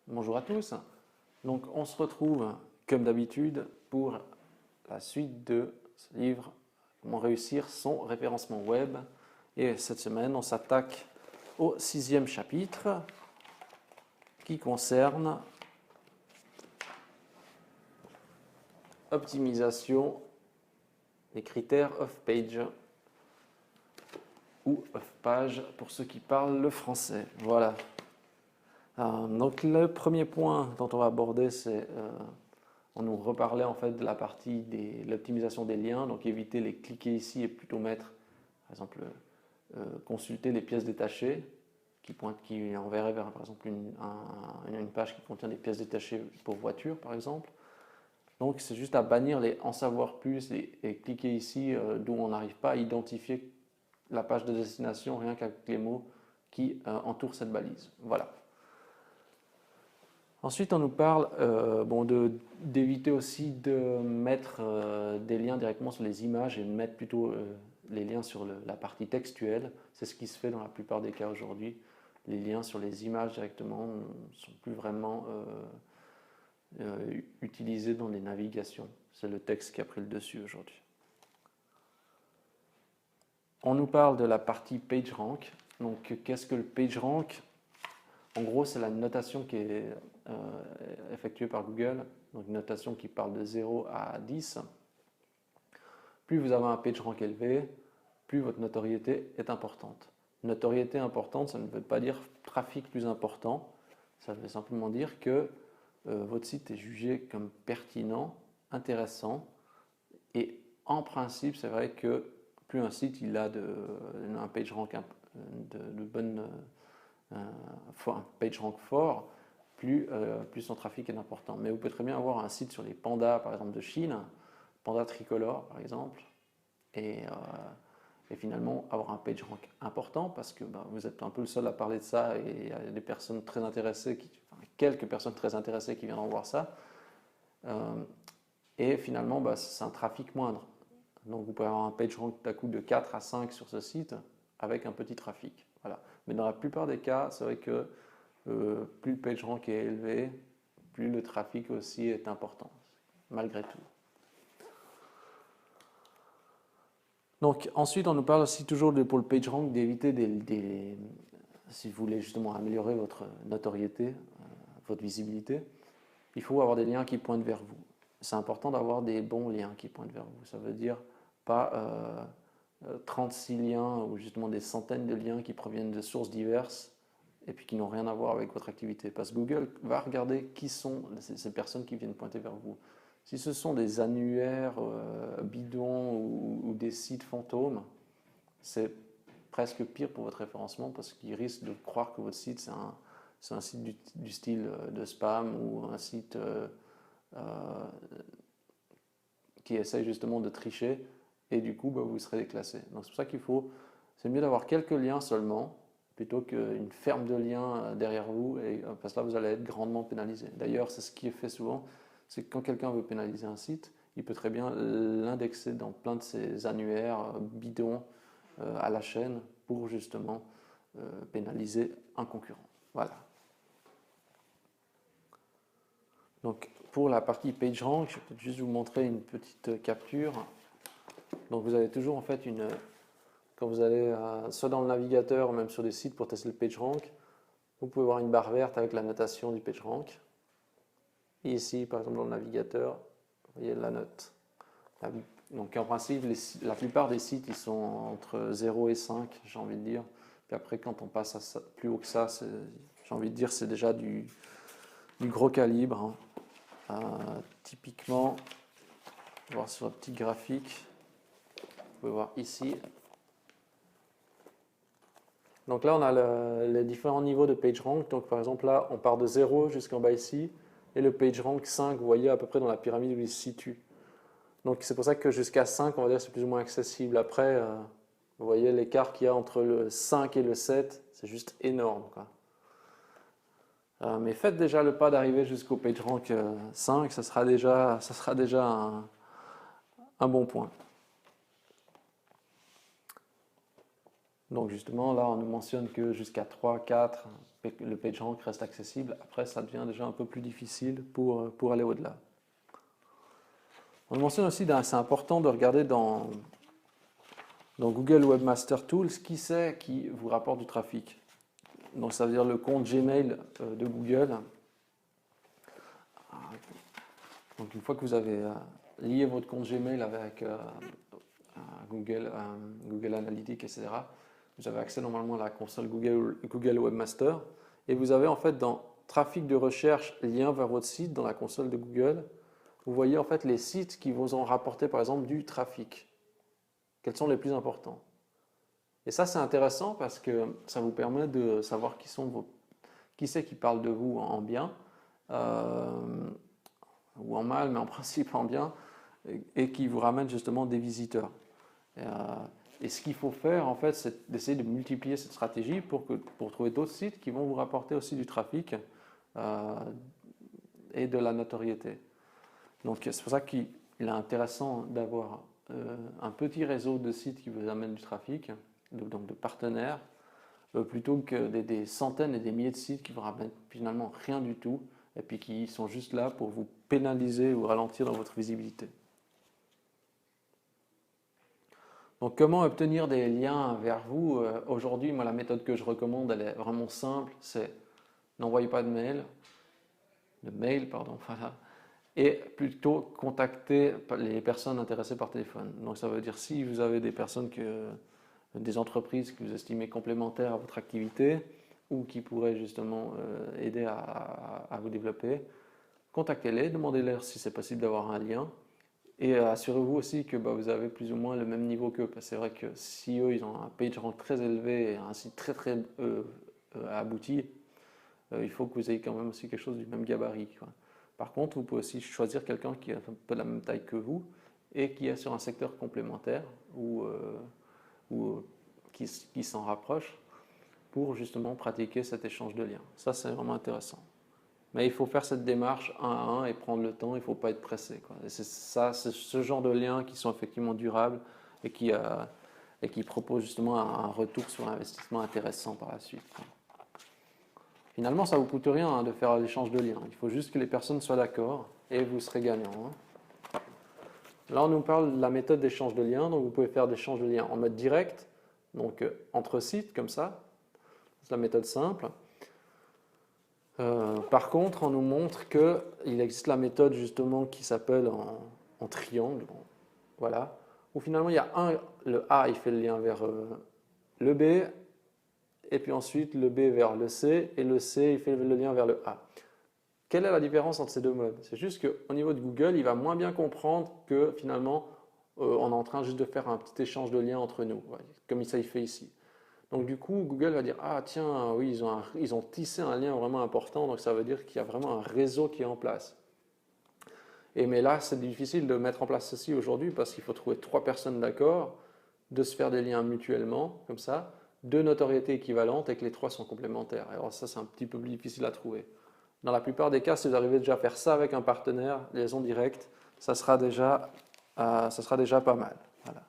Bonjour à tous. Donc on se retrouve comme d'habitude pour la suite de ce livre Comment réussir son référencement web. Et cette semaine on s'attaque au 6e chapitre qui concerne optimisation des critères off-page ou off-page pour ceux qui parlent le français. Voilà. Donc le premier point dont on va aborder, c'est on nous reparlait en fait de la partie de l'optimisation des liens, donc éviter les cliquer ici et plutôt mettre, par exemple, consulter les pièces détachées qui enverrait vers par exemple une page qui contient des pièces détachées pour voiture par exemple. Donc c'est juste à bannir les en savoir plus et cliquer ici d'où on n'arrive pas à identifier la page de destination rien qu'avec les mots qui entourent cette balise. Voilà. Ensuite, on nous parle d'éviter aussi de mettre des liens directement sur les images et de mettre plutôt les liens sur la partie textuelle. C'est ce qui se fait dans la plupart des cas aujourd'hui. Les liens sur les images directement ne sont plus vraiment utilisés dans les navigations. C'est le texte qui a pris le dessus aujourd'hui. On nous parle de la partie PageRank. Donc, qu'est-ce que le PageRank ? En gros, c'est la notation qui est effectuée par Google, donc une notation qui parle de 0 à 10. Plus vous avez un PageRank élevé, plus votre notoriété est importante. Notoriété importante, ça ne veut pas dire trafic plus important, ça veut simplement dire que votre site est jugé comme pertinent, intéressant, et en principe, c'est vrai que plus un site il a un PageRank de bonne un PageRank fort, plus son trafic est important. Mais vous pouvez très bien avoir un site sur les pandas, par exemple, de Chine, panda tricolore, par exemple, et finalement avoir un PageRank important parce que vous êtes un peu le seul à parler de ça et il y a des personnes très intéressées, quelques personnes très intéressées qui viendront voir ça. Et finalement, c'est un trafic moindre. Donc vous pouvez avoir un PageRank d'un coup de 4 à 5 sur ce site avec un petit trafic. Voilà. Mais dans la plupart des cas, c'est vrai que plus le PageRank est élevé, plus le trafic aussi est important, malgré tout. Donc ensuite, on nous parle aussi toujours pour le PageRank d'éviter si vous voulez justement améliorer votre notoriété, votre visibilité, il faut avoir des liens qui pointent vers vous. C'est important d'avoir des bons liens qui pointent vers vous. Ça veut dire pas 36 liens ou justement des centaines de liens qui proviennent de sources diverses et puis qui n'ont rien à voir avec votre activité. Parce que Google va regarder qui sont ces personnes qui viennent pointer vers vous. Si ce sont des annuaires bidons ou des sites fantômes, c'est presque pire pour votre référencement parce qu'ils risquent de croire que votre site c'est un site du style de spam ou un site qui essaye justement de tricher et du coup vous serez déclassé. Donc c'est pour ça c'est mieux d'avoir quelques liens seulement plutôt qu'une ferme de liens derrière vous et parce que là vous allez être grandement pénalisé. D'ailleurs c'est ce qui est fait souvent, c'est que quand quelqu'un veut pénaliser un site, il peut très bien l'indexer dans plein de ces annuaires bidons à la chaîne pour justement pénaliser un concurrent. Voilà. Donc pour la partie PageRank, je vais peut-être juste vous montrer une petite capture. Donc vous avez toujours en fait quand vous allez soit dans le navigateur ou même sur des sites pour tester le PageRank, vous pouvez voir une barre verte avec la notation du PageRank. Et ici, par exemple, dans le navigateur, vous voyez la note. Donc en principe, la plupart des sites, ils sont entre 0 et 5, j'ai envie de dire. Puis après, quand on passe à ça, plus haut que ça, j'ai envie de dire, c'est déjà du gros calibre. Typiquement, on va voir sur le petit graphique, vous pouvez voir ici. Donc là, on a les différents niveaux de PageRank. Donc par exemple, là, on part de 0 jusqu'en bas ici. Et le PageRank 5, vous voyez à peu près dans la pyramide où il se situe. Donc c'est pour ça que jusqu'à 5, on va dire c'est plus ou moins accessible. Après, vous voyez l'écart qu'il y a entre le 5 et le 7, c'est juste énorme, quoi. Mais faites déjà le pas d'arriver jusqu'au PageRank 5, ça sera déjà un bon point. Donc justement, là, on nous mentionne que jusqu'à 3, 4, que le PageRank reste accessible. Après, ça devient déjà un peu plus difficile pour aller au-delà. On mentionne aussi, c'est important de regarder dans Google Webmaster Tools qui c'est qui vous rapporte du trafic. Donc ça veut dire le compte Gmail de Google. Donc une fois que vous avez lié votre compte Gmail avec Google Analytics, etc., vous avez accès normalement à la console Google Webmaster. Et vous avez en fait dans trafic de recherche, lien vers votre site dans la console de Google, vous voyez en fait les sites qui vous ont rapporté par exemple du trafic. Quels sont les plus importants? Et ça c'est intéressant parce que ça vous permet de savoir qui c'est qui parle de vous en bien ou en mal, mais en principe en bien, et qui vous ramène justement des visiteurs. Et ce qu'il faut faire, en fait, c'est d'essayer de multiplier cette stratégie pour trouver d'autres sites qui vont vous rapporter aussi du trafic et de la notoriété. Donc, c'est pour ça qu'il est intéressant d'avoir un petit réseau de sites qui vous amènent du trafic, donc de partenaires, plutôt que des centaines et des milliers de sites qui vous ramènent finalement rien du tout et puis qui sont juste là pour vous pénaliser ou ralentir dans votre visibilité. Donc, comment obtenir des liens vers vous? Aujourd'hui, moi, la méthode que je recommande, elle est vraiment simple, c'est n'envoyez pas de mail, voilà, et plutôt contacter les personnes intéressées par téléphone. Donc, ça veut dire si vous avez des personnes des entreprises que vous estimez complémentaires à votre activité ou qui pourraient justement aider à vous développer, contactez-les, demandez-leur si c'est possible d'avoir un lien. Et assurez-vous aussi que vous avez plus ou moins le même niveau qu'eux. Parce que c'est vrai que si eux, ils ont un PageRank très élevé et un site très très abouti, il faut que vous ayez quand même aussi quelque chose du même gabarit, quoi. Par contre, vous pouvez aussi choisir quelqu'un qui a un peu la même taille que vous et qui est sur un secteur complémentaire ou qui s'en rapproche pour justement pratiquer cet échange de liens. Ça, c'est vraiment intéressant. Mais il faut faire cette démarche un à un et prendre le temps, il ne faut pas être pressé, quoi. Et c'est ce genre de liens qui sont effectivement durables et qui proposent justement un retour sur investissement intéressant par la suite, quoi. Finalement, ça ne vous coûte rien de faire l'échange de liens. Il faut juste que les personnes soient d'accord et vous serez gagnant. Là, on nous parle de la méthode d'échange de liens. Donc, vous pouvez faire d'échange de liens en mode direct, donc entre sites comme ça. C'est la méthode simple. Par contre, on nous montre qu'il existe la méthode justement qui s'appelle en triangle, voilà, où finalement il y a le A, il fait le lien vers le B, et puis ensuite le B vers le C, et le C, il fait le lien vers le A. Quelle est la différence entre ces deux modes? C'est juste qu'au niveau de Google, il va moins bien comprendre que finalement on est en train juste de faire un petit échange de liens entre nous, comme ça il fait ici. Donc du coup, Google va dire, ah tiens, oui, ils ont tissé un lien vraiment important, donc ça veut dire qu'il y a vraiment un réseau qui est en place. Mais là, c'est difficile de mettre en place ceci aujourd'hui parce qu'il faut trouver 3 personnes d'accord, de se faire des liens mutuellement, comme ça, 2 notoriétés équivalentes et que les 3 sont complémentaires. Alors ça, c'est un petit peu plus difficile à trouver. Dans la plupart des cas, si vous arrivez déjà à faire ça avec un partenaire, liaison directe, ça sera déjà pas mal. Voilà.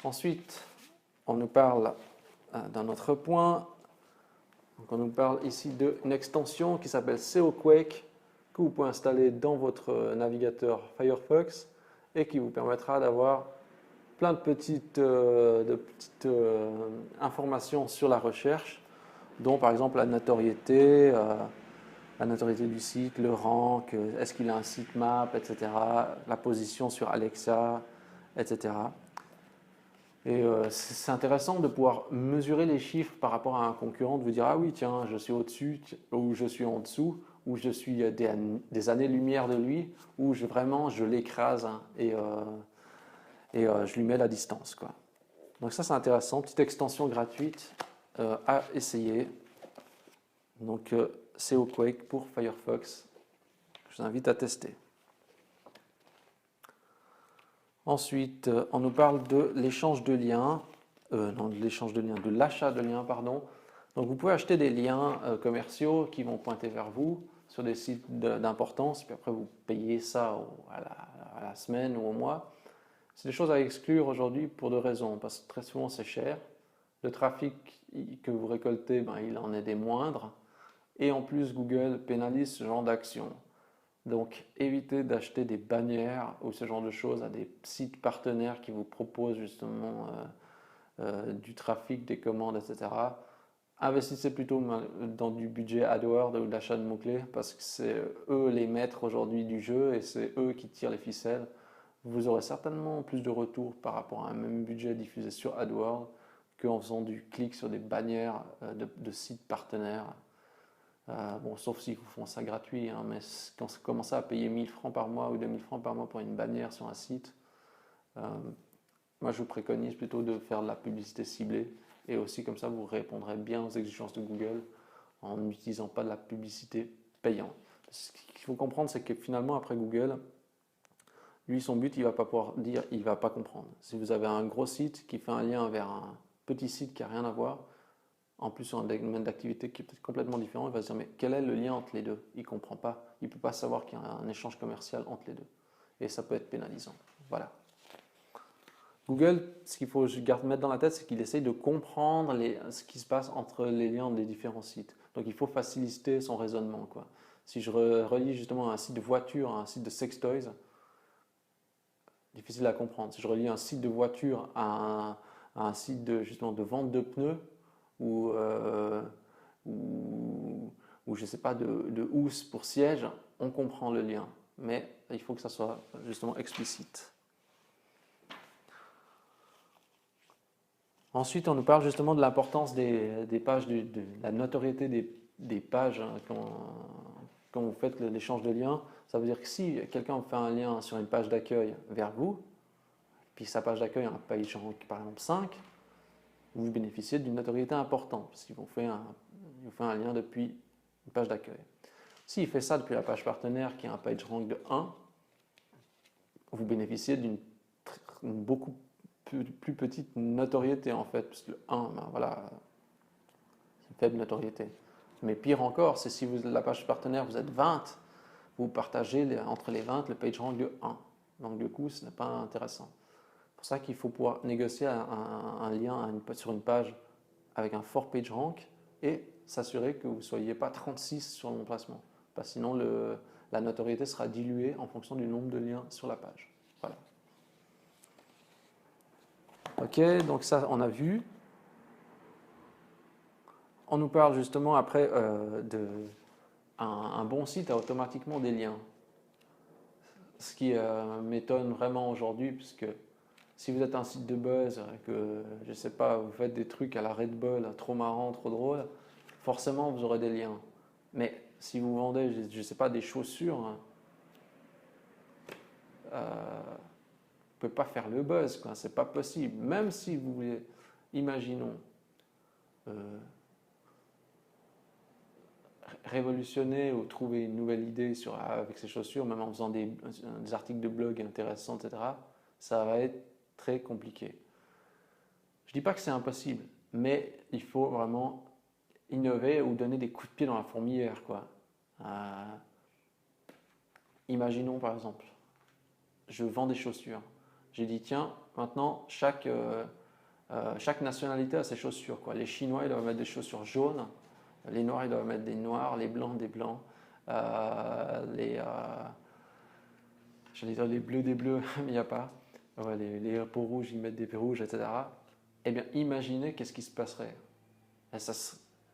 Ensuite, on nous parle d'un autre point. Donc on nous parle ici d'une extension qui s'appelle SEOquake que vous pouvez installer dans votre navigateur Firefox et qui vous permettra d'avoir plein de petites informations sur la recherche, dont par exemple la notoriété du site, le rank, est-ce qu'il a un sitemap, etc., la position sur Alexa, etc. Et c'est intéressant de pouvoir mesurer les chiffres par rapport à un concurrent, de vous dire ah oui tiens je suis au-dessus ou je suis en dessous ou je suis des années-lumière de lui ou vraiment je l'écrase et je lui mets la distance, quoi. Donc ça c'est intéressant, petite extension gratuite à essayer. Donc SEOquake pour Firefox, je vous invite à tester. Ensuite, on nous parle de l'échange de liens, de l'achat de liens, pardon. Donc, vous pouvez acheter des liens commerciaux qui vont pointer vers vous sur des sites d'importance, puis après vous payez ça à la semaine ou au mois. C'est des choses à exclure aujourd'hui pour 2 raisons, parce que très souvent c'est cher, le trafic que vous récoltez, ben, il en est des moindres. Et en plus, Google pénalise ce genre d'action. Donc, évitez d'acheter des bannières ou ce genre de choses à des sites partenaires qui vous proposent justement du trafic, des commandes, etc. Investissez plutôt dans du budget AdWords ou d'achat de mots-clés parce que c'est eux les maîtres aujourd'hui du jeu et c'est eux qui tirent les ficelles. Vous aurez certainement plus de retours par rapport à un même budget diffusé sur AdWords qu'en faisant du clic sur des bannières de sites partenaires. Bon, sauf s'ils vous font ça gratuit, hein, mais quand vous commencez à payer 1000 francs par mois ou 2000 francs par mois pour une bannière sur un site, moi je vous préconise plutôt de faire de la publicité ciblée et aussi comme ça vous répondrez bien aux exigences de Google en n'utilisant pas de la publicité payante. Ce qu'il faut comprendre, c'est que finalement après Google, lui son but il va pas pouvoir dire, il va pas comprendre. Si vous avez un gros site qui fait un lien vers un petit site qui a rien à voir, en plus sur un domaine d'activité qui est peut-être complètement différent, il va se dire mais quel est le lien entre les deux? Il ne comprend pas, il ne peut pas savoir qu'il y a un échange commercial entre les deux. Et ça peut être pénalisant. Voilà. Google, ce qu'il faut mettre dans la tête, c'est qu'il essaye de comprendre ce qui se passe entre les liens des différents sites. Donc il faut faciliter son raisonnement, quoi. Si je relie justement un site de voiture à un site de sextoys, difficile à comprendre. Si je relie un site de voiture à un site justement de vente de pneus, ou, ou je ne sais pas, de housse pour siège, on comprend le lien. Mais il faut que ça soit justement explicite. Ensuite, on nous parle justement de l'importance des pages, de la notoriété des pages hein, quand vous faites l'échange de liens. Ça veut dire que si quelqu'un fait un lien sur une page d'accueil vers vous, puis sa page d'accueil a un page rank par exemple 5, vous bénéficiez d'une notoriété importante, parce qu'il vous fait un lien depuis une page d'accueil. S'il fait ça depuis la page partenaire qui a un PageRank de 1, vous bénéficiez d'une beaucoup plus petite notoriété en fait, parce que le 1, ben voilà, c'est une faible notoriété. Mais pire encore, c'est si la page partenaire, vous êtes 20, vous partagez entre les 20 le PageRank de 1. Donc du coup, ce n'est pas intéressant. C'est pour ça qu'il faut pouvoir négocier un lien sur une page avec un fort PageRank et s'assurer que vous ne soyez pas 36 sur l'emplacement. Parce que sinon, la notoriété sera diluée en fonction du nombre de liens sur la page. Voilà. Ok, donc ça, on a vu. On nous parle justement après un bon site a automatiquement des liens. Ce qui m'étonne vraiment aujourd'hui, puisque si vous êtes un site de buzz, que je ne sais pas, vous faites des trucs à la Red Bull, trop marrant, trop drôle, forcément vous aurez des liens. Mais si vous vendez, je ne sais pas, des chaussures, hein, ne peut pas faire le buzz, quoi. C'est pas possible. Même si vous voulez, imaginons, révolutionner ou trouver une nouvelle idée avec ces chaussures, même en faisant des articles de blog intéressants, etc., ça va être très compliqué. Je ne dis pas que c'est impossible, mais il faut vraiment innover ou donner des coups de pied dans la fourmilière, quoi. Imaginons par exemple, je vends des chaussures. J'ai dit tiens, maintenant chaque nationalité a ses chaussures, quoi. Les Chinois ils doivent mettre des chaussures jaunes, les Noirs ils doivent mettre des noirs, les Blancs des blancs, j'allais dire les Bleus des bleus, mais il n'y a pas. Ouais, les peaux rouges ils mettent des peaux rouges, etc. Eh bien, imaginez qu'est-ce qui se passerait. Et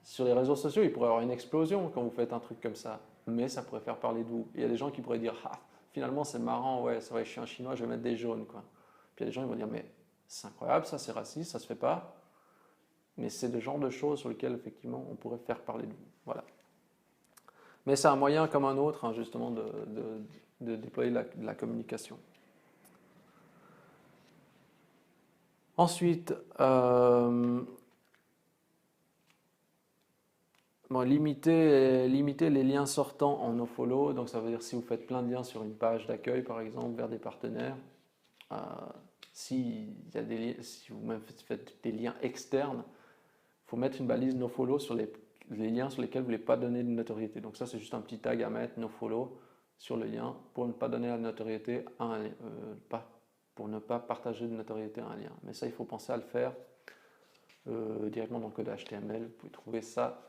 sur les réseaux sociaux, il pourrait y avoir une explosion quand vous faites un truc comme ça. Mais ça pourrait faire parler de vous. Il y a des gens qui pourraient dire ah, finalement c'est marrant, ouais, c'est vrai, je suis un Chinois, je vais mettre des jaunes, quoi. Puis il y a des gens qui vont dire mais c'est incroyable, ça c'est raciste, ça se fait pas. Mais c'est le genre de choses sur lesquelles effectivement on pourrait faire parler de vous. Voilà. Mais c'est un moyen comme un autre, hein, justement, de déployer de la communication. Ensuite, bon, limiter les liens sortants en nofollow. Donc ça veut dire si vous faites plein de liens sur une page d'accueil, par exemple, vers des partenaires, si vous même faites des liens externes, il faut mettre une balise nofollow sur les liens sur lesquels vous ne voulez pas donner de notoriété. Donc ça, c'est juste un petit tag à mettre, nofollow, sur le lien pour ne pas donner la notoriété pour ne pas partager de notoriété à un lien. Mais ça, il faut penser à le faire directement dans le code HTML. Vous pouvez trouver ça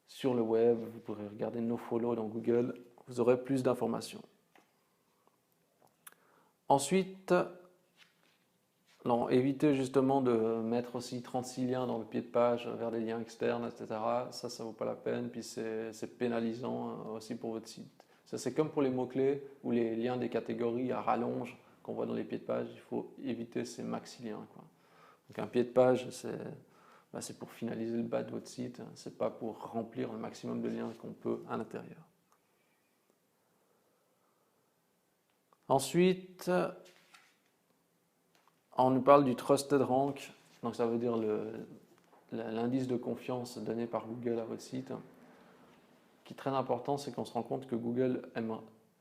sur le web, vous pourrez regarder nofollow dans Google, vous aurez plus d'informations. Ensuite, non, évitez justement de mettre aussi 36 liens dans le pied de page vers des liens externes, etc. Ça ne vaut pas la peine, puis c'est pénalisant aussi pour votre site. Ça, c'est comme pour les mots-clés ou les liens des catégories à rallonge qu'on voit dans les pieds de page, il faut éviter ces maxi-liens, quoi. Donc un pied de page, c'est pour finaliser le bas de votre site, c'est pas pour remplir le maximum de liens qu'on peut à l'intérieur. Ensuite, on nous parle du Trusted Rank, donc ça veut dire l'indice de confiance donné par Google à votre site. Ce qui est très important, c'est qu'on se rend compte que Google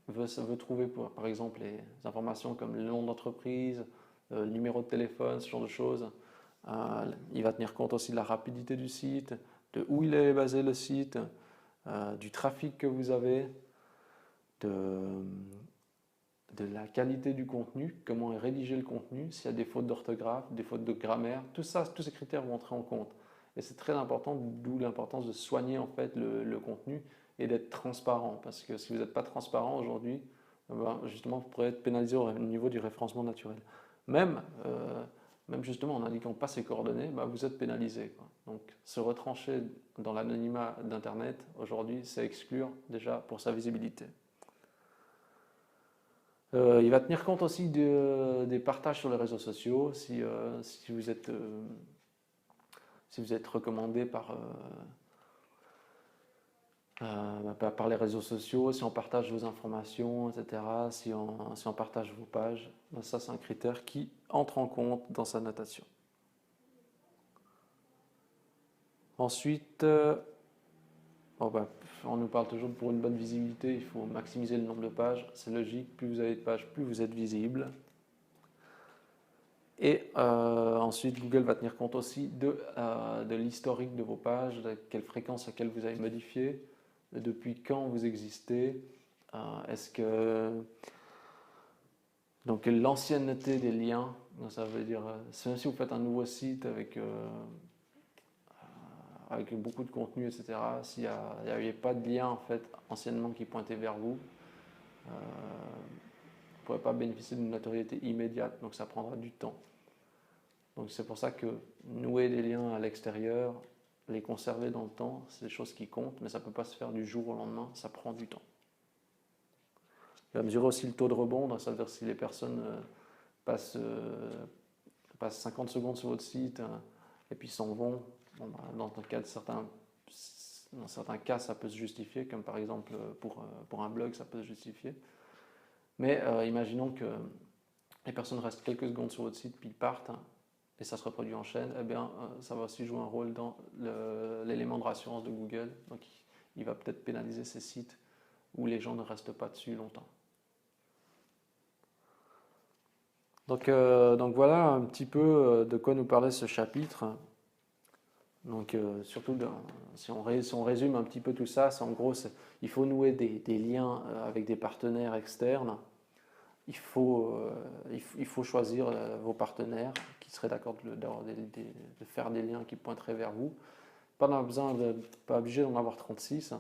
veut trouver, par exemple, les informations comme le nom d'entreprise, le numéro de téléphone, ce genre de choses. Il va tenir compte aussi de la rapidité du site, de où il est basé le site, du trafic que vous avez, de la qualité du contenu, comment est rédigé le contenu, s'il y a des fautes d'orthographe, des fautes de grammaire, tout ça, tous ces critères vont entrer en compte. Et c'est très important, d'où l'importance de soigner en fait le contenu et d'être transparent. Parce que si vous n'êtes pas transparent aujourd'hui, justement, vous pourrez être pénalisé au niveau du référencement naturel. Même justement en n'indiquant pas ces coordonnées, vous êtes pénalisé, quoi. Donc se retrancher dans l'anonymat d'Internet, aujourd'hui, c'est exclure déjà pour sa visibilité. Il va tenir compte aussi des partages sur les réseaux sociaux. Si vous êtes recommandé par les réseaux sociaux, si on partage vos informations, etc., si on partage vos pages, ça c'est un critère qui entre en compte dans sa notation. Ensuite, on nous parle toujours pour une bonne visibilité, il faut maximiser le nombre de pages. C'est logique, plus vous avez de pages, plus vous êtes visible. Et ensuite, Google va tenir compte aussi de l'historique de vos pages, de quelle fréquence à laquelle vous avez modifié, depuis quand vous existez. Donc l'ancienneté des liens, ça veut dire, même si vous faites un nouveau site avec beaucoup de contenu, etc., s'il n'y avait pas de lien en fait, anciennement qui pointait vers vous, vous ne pourrez pas bénéficier d'une notoriété immédiate, donc ça prendra du temps. Donc c'est pour ça que nouer des liens à l'extérieur, les conserver dans le temps, c'est des choses qui comptent, mais ça ne peut pas se faire du jour au lendemain, ça prend du temps. Il va mesurer aussi le taux de rebond, ça veut dire si les personnes passent 50 secondes sur votre site et puis s'en vont, dans certains cas ça peut se justifier, comme par exemple pour un blog ça peut se justifier. Mais imaginons que les personnes restent quelques secondes sur votre site puis partent, et ça se reproduit en chaîne, ça va aussi jouer un rôle dans l'élément de rassurance de Google. Donc il va peut-être pénaliser ces sites où les gens ne restent pas dessus longtemps. Donc voilà un petit peu de quoi nous parlait ce chapitre. Donc surtout, si on résume un petit peu tout ça, c'est en gros, il faut nouer des liens avec des partenaires externes. Il faut choisir vos partenaires qui seraient d'accord de faire des liens qui pointeraient vers vous. Pas obligé d'en avoir 36.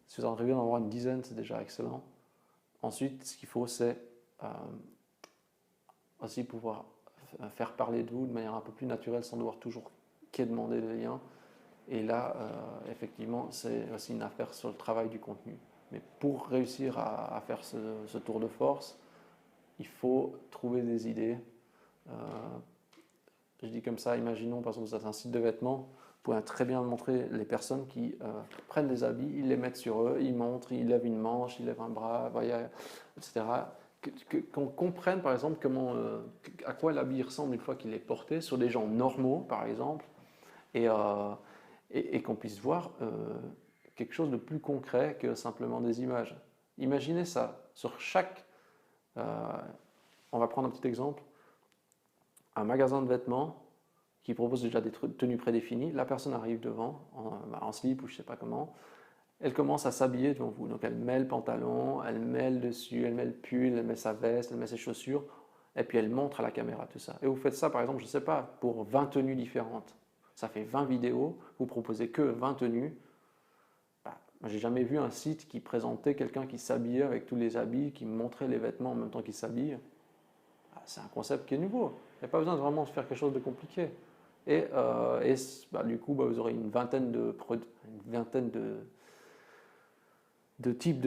Si vous en arrivez à en avoir une dizaine, c'est déjà excellent. Ensuite, ce qu'il faut, c'est aussi pouvoir faire parler de vous de manière un peu plus naturelle sans devoir toujours demander des liens. Et là, effectivement, c'est aussi une affaire sur le travail du contenu. Mais pour réussir à faire ce tour de force, il faut trouver des idées. Je dis comme ça, imaginons par exemple vous êtes un site de vêtements, vous pouvez très bien montrer les personnes qui prennent des habits, ils les mettent sur eux, ils montrent, ils lèvent une manche, ils lèvent un bras, etc. Qu'on comprenne par exemple à quoi l'habit ressemble une fois qu'il est porté sur des gens normaux par exemple, et qu'on puisse voir quelque chose de plus concret que simplement des images. Imaginez ça, sur chaque... on va prendre un petit exemple. Un magasin de vêtements qui propose déjà des tenues prédéfinies. La personne arrive devant, en slip ou je ne sais pas comment. Elle commence à s'habiller devant vous. Donc elle met le pantalon, elle met le dessus, elle met le pull, elle met sa veste, elle met ses chaussures. et puis elle montre à la caméra tout ça. Et vous faites ça, par exemple, je ne sais pas, pour 20 tenues différentes. Ça fait 20 vidéos, vous proposez que 20 tenues. Bah, moi, j'ai jamais vu un site qui présentait quelqu'un qui s'habillait avec tous les habits, qui montrait les vêtements en même temps qu'il s'habille. Ah, c'est un concept qui est nouveau. Il n'y a pas besoin de vraiment faire quelque chose de compliqué. Et bah, du coup, bah, vous aurez une vingtaine de types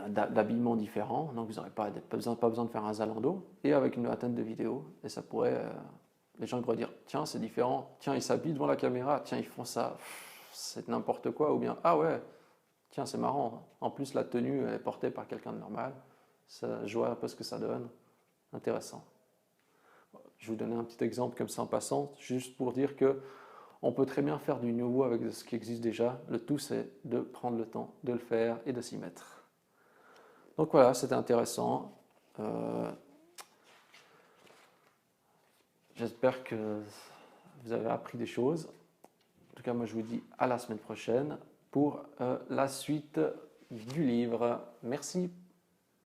d'habillements différents. Donc, vous n'aurez pas besoin de faire un Zalando. Et avec une vingtaine de vidéos. Et ça pourrait. Les gens pourraient dire tiens, c'est différent. Tiens, ils s'habillent devant la caméra. Tiens, ils font ça. C'est n'importe quoi. Ou bien ah ouais, tiens, c'est marrant. En plus, la tenue elle est portée par quelqu'un de normal. Ça, je vois un peu ce que ça donne. Intéressant. Je vais vous donner un petit exemple comme ça en passant, juste pour dire que on peut très bien faire du nouveau avec ce qui existe déjà. Le tout, c'est de prendre le temps de le faire et de s'y mettre. Donc voilà, c'était intéressant. J'espère que vous avez appris des choses. En tout cas, moi, je vous dis à la semaine prochaine pour la suite du livre. Merci.